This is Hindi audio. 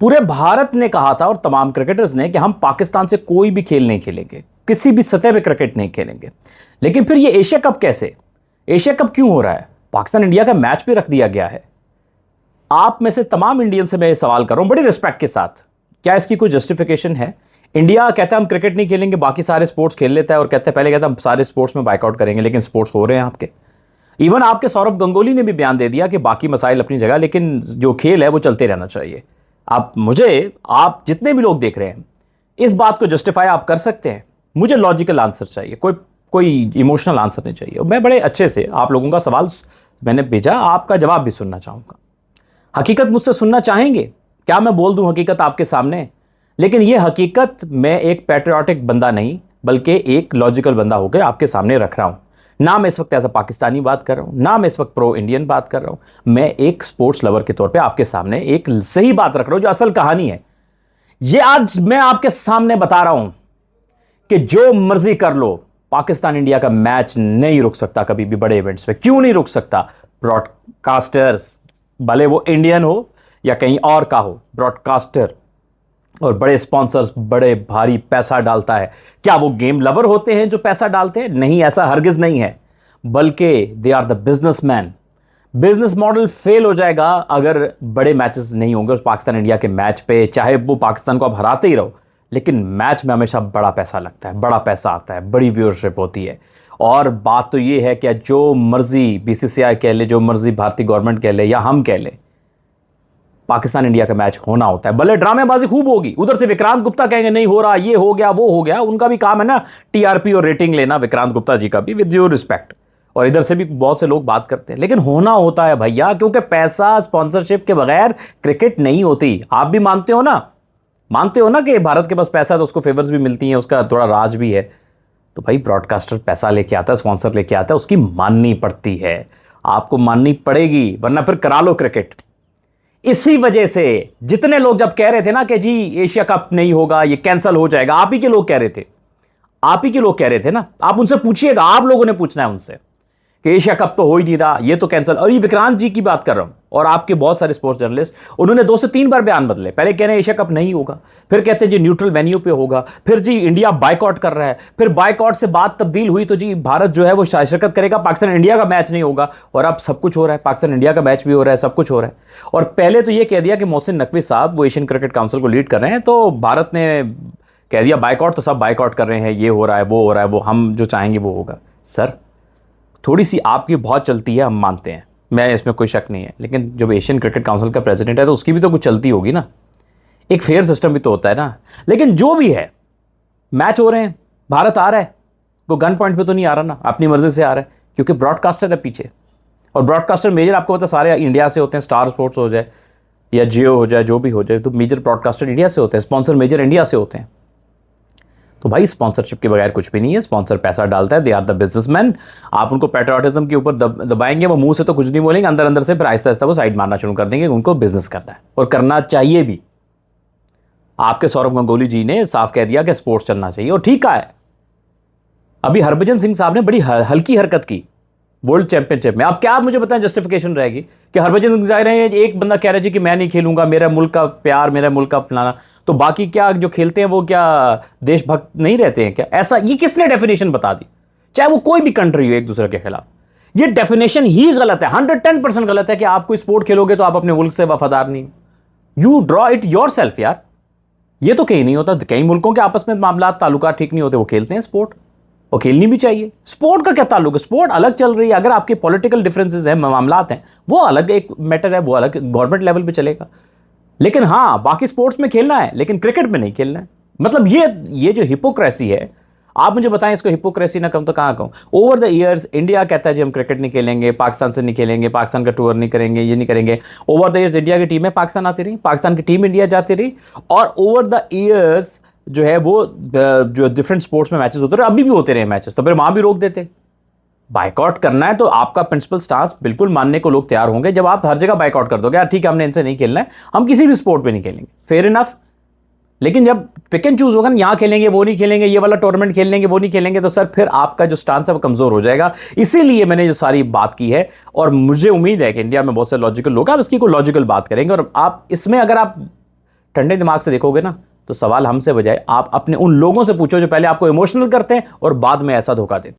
पूरे भारत ने कहा था और तमाम क्रिकेटर्स ने कि हम पाकिस्तान से कोई भी खेल नहीं खेलेंगे, किसी भी सतह पे क्रिकेट नहीं खेलेंगे। लेकिन फिर ये एशिया कप कैसे, एशिया कप क्यों हो रहा है? पाकिस्तान इंडिया का मैच भी रख दिया गया है। आप में से तमाम इंडियन से मैं सवाल कर रहा हूं बड़ी रिस्पेक्ट के साथ, क्या इसकी कोई जस्टिफिकेशन है? इंडिया कहता है हम क्रिकेट नहीं खेलेंगे, बाकी सारे स्पोर्ट्स खेल लेता है और कहता है पहले कहता है हम सारे स्पोर्ट्स में बाइकआउट करेंगे, लेकिन स्पोर्ट्स हो रहे हैं आपके। इवन आपके सौरव गंगोली ने भी बयान दे दिया कि बाकी मसाइल अपनी जगह, लेकिन जो खेल है वो चलते रहना चाहिए। आप जितने भी लोग देख रहे हैं, इस बात को जस्टिफाई आप कर सकते हैं? मुझे लॉजिकल आंसर चाहिए, कोई इमोशनल आंसर नहीं चाहिए। मैं बड़े अच्छे से आप लोगों का सवाल मैंने भेजा, आपका जवाब भी सुनना चाहूंगा। हकीकत मुझसे सुनना चाहेंगे क्या? मैं बोल दूं हकीकत आपके सामने, लेकिन यह हकीकत मैं एक पैट्रियोटिक बंदा नहीं बल्कि एक लॉजिकल बंदा होकर आपके सामने रख रहा हूं। ना मैं इस वक्त ऐसा पाकिस्तानी बात कर रहा हूं, ना मैं इस वक्त प्रो इंडियन बात कर रहा हूं। मैं एक स्पोर्ट्स लवर के तौर पे आपके सामने एक सही बात रख रहा हूं, जो असल कहानी है। ये आज मैं आपके सामने बता रहा हूं कि जो मर्जी कर लो, पाकिस्तान इंडिया का मैच नहीं रुक सकता कभी भी बड़े इवेंट्स पे। क्यों नहीं रुक सकता? ब्रॉडकास्टर्स, भले वो इंडियन हो या कहीं और का हो, ब्रॉडकास्टर और बड़े स्पॉन्सर्स बड़े भारी पैसा डालता है। क्या वो गेम लवर होते हैं जो पैसा डालते हैं? नहीं, ऐसा हरगिज नहीं है, बल्कि they are the businessman. Business model fail हो जाएगा अगर बड़े मैचेस नहीं होंगे उस पाकिस्तान इंडिया के मैच पे, चाहे वो पाकिस्तान को आप हराते ही रहो, लेकिन मैच में हमेशा बड़ा पैसा लगता है, बड़ा पैसा आता है, बड़ी व्यूअरशिप होती है। और बात तो ये है कि जो मर्जी बीसीसीआई कह ले, जो मर्जी भारतीय गवर्नमेंट कह ले या हम कह ले, पाकिस्तान इंडिया का मैच होना होता है। भले ड्रामेबाजी खूब होगी, उधर से विक्रांत गुप्ता कहेंगे नहीं हो रहा, ये हो गया वो हो गया, उनका भी काम है ना टीआरपी और रेटिंग लेना, विक्रांत गुप्ता जी का भी, विद योर रिस्पेक्ट। और इधर से भी बहुत से लोग बात करते हैं, लेकिन होना होता है भैया, क्योंकि पैसा स्पॉन्सरशिप के बगैर क्रिकेट नहीं होती। आप भी मानते हो ना कि भारत के पास पैसा है तो उसको फेवर्स भी मिलती हैं, उसका थोड़ा राज भी है। तो भाई ब्रॉडकास्टर पैसा लेके आता है, स्पॉन्सर लेके आता है, उसकी माननी पड़ती है, आपको माननी पड़ेगी, वरना फिर करा लो क्रिकेट। इसी वजह से जितने लोग जब कह रहे थे ना कि जी एशिया कप नहीं होगा, ये कैंसिल हो जाएगा, आप ही के लोग कह रहे थे ना। आप उनसे पूछिएगा, आप लोगों ने पूछना है उनसे कि एशिया कप तो हो ही नहीं रहा, ये तो कैंसिल। और ये विक्रांत जी की बात कर रहा हूं और आपके बहुत सारे स्पोर्ट्स जर्नलिस्ट, उन्होंने 2 से 3 बार बयान बदले। पहले कह रहे हैं एशिया कप नहीं होगा, फिर कहते हैं जी न्यूट्रल वेन्यू पे होगा, फिर जी इंडिया बाइकआउट कर रहा है, फिर बाइकआउट से बात तब्दील हुई तो जी भारत जो है वो शिरकत करेगा, पाकिस्तान इंडिया का मैच नहीं होगा। और अब सब कुछ हो रहा है, पाकिस्तान इंडिया का मैच भी हो रहा है, सब कुछ हो रहा है। और पहले तो ये कह दिया कि मोहसिन नकवी साहब वो एशियन क्रिकेट काउंसिल को लीड कर रहे हैं, तो भारत ने कह दिया बाइकआउट, तो सब बाइकआउट कर रहे हैं, ये हो रहा है वो हो रहा है, वो हम जो चाहेंगे वो होगा। सर थोड़ी सी आपकी बहुत चलती है, हम मानते हैं, मैं इसमें कोई शक नहीं है, लेकिन जब एशियन क्रिकेट काउंसिल का प्रेसिडेंट है तो उसकी भी तो कुछ चलती होगी ना, एक फेयर सिस्टम भी तो होता है ना। लेकिन जो भी है, मैच हो रहे हैं, भारत आ रहा है, कोई गन पॉइंट पे तो नहीं आ रहा ना, अपनी मर्जी से आ रहा है, क्योंकि ब्रॉडकास्टर है पीछे। और ब्रॉडकास्टर मेजर आपको पता सारे इंडिया से होते हैं, स्टार स्पोर्ट्स हो जाए या जियो हो जाए, जो भी हो जाए, तो मेजर ब्रॉडकास्टर इंडिया से होते हैं, स्पॉन्सर मेजर इंडिया से होते हैं। तो भाई स्पॉन्सरशिप के बगैर कुछ भी नहीं है, स्पॉन्सर पैसा डालता है, दे आर द बिजनेसमैन। आप उनको पैट्रियोटिज्म के ऊपर दबाएंगे, वो मुंह से तो कुछ नहीं बोलेंगे, अंदर अंदर से फिर आहिस्ता आहिस्ता वो साइड मारना शुरू कर देंगे। उनको बिजनेस करना है और करना चाहिए भी। आपके सौरव गंगोली जी ने साफ कह दिया कि स्पोर्ट्स चलना चाहिए, और ठीक है। अभी हरभजन सिंह साहब ने बड़ी हल्की हरकत की वर्ल्ड चैंपियनशिप में। अब क्या आप मुझे बताएं जस्टिफिकेशन रहेगी कि हरभजन सिंह जा रहे हैं, एक बंदा कह रहा है जी कि मैं नहीं खेलूंगा, मेरा मुल्क का प्यार, मेरा मुल्क का फलाना, तो बाकी क्या जो खेलते हैं वो क्या देशभक्त नहीं रहते हैं क्या? ऐसा ये किसने डेफिनेशन बता दी? चाहे वो कोई भी कंट्री हो एक दूसरे के खिलाफ, ये डेफिनेशन ही गलत है, 110% गलत है कि आप कोई स्पोर्ट खेलोगे तो आप अपने मुल्क से वफादार नहीं। You draw it your self यार। ये तो कहीं नहीं होता, कई मुल्कों के आपस में मामला ताल्लुकात ठीक नहीं होते, वो खेलते हैं स्पोर्ट, और खेलनी भी चाहिए। स्पोर्ट का क्या ताल्लुक है? स्पोर्ट अलग चल रही है, अगर आपके पॉलिटिकल डिफरेंसेस हैं, मामलात हैं, वो अलग एक मैटर है, वो अलग गवर्नमेंट लेवल पे चलेगा। लेकिन हाँ, बाकी स्पोर्ट्स में खेलना है, लेकिन क्रिकेट में नहीं खेलना है। मतलब ये जो हिपोक्रेसी है, आप मुझे बताएं इसको हिपोक्रेसी ना कहूं तो कहां कहूं? ओवर द ईयर्स इंडिया कहता है जी हम क्रिकेट नहीं खेलेंगे, पाकिस्तान से नहीं खेलेंगे, पाकिस्तान का टूर नहीं करेंगे, ये नहीं करेंगे। ओवर द ईयर्स इंडिया की टीमें पाकिस्तान आती रही, पाकिस्तान की टीम इंडिया जाती रही, और ओवर द ईयर्स जो है वो जो डिफरेंट स्पोर्ट्स में मैचेस होते रहे, अभी भी होते रहे मैचेस, तो फिर वहां भी रोक देते। बाइकआउट करना है तो आपका प्रिंसिपल स्टांस बिल्कुल मानने को लोग तैयार होंगे। जब आप हर जगह बाइकआउट कर दोगे, यार ठीक है हमने इनसे नहीं खेलना है, हम किसी भी स्पोर्ट पे नहीं खेलेंगे, फेयर इनफ। लेकिन जब पिक एंड चूज होगा ना, यहां खेलेंगे वो नहीं खेलेंगे, ये वाला टूर्नामेंट खेल लेंगे वो नहीं खेलेंगे, तो सर फिर आपका जो स्टांस है वो कमजोर हो जाएगा। इसीलिए मैंने जो सारी बात की है, और मुझे उम्मीद है कि इंडिया में बहुत से लॉजिकल लोग, आप इसकी कोई लॉजिकल बात करेंगे, और आप इसमें अगर आप ठंडे दिमाग से देखोगे ना तो सवाल हमसे बजाय आप अपने उन लोगों से पूछो जो पहले आपको इमोशनल करते हैं और बाद में ऐसा धोखा देते हैं।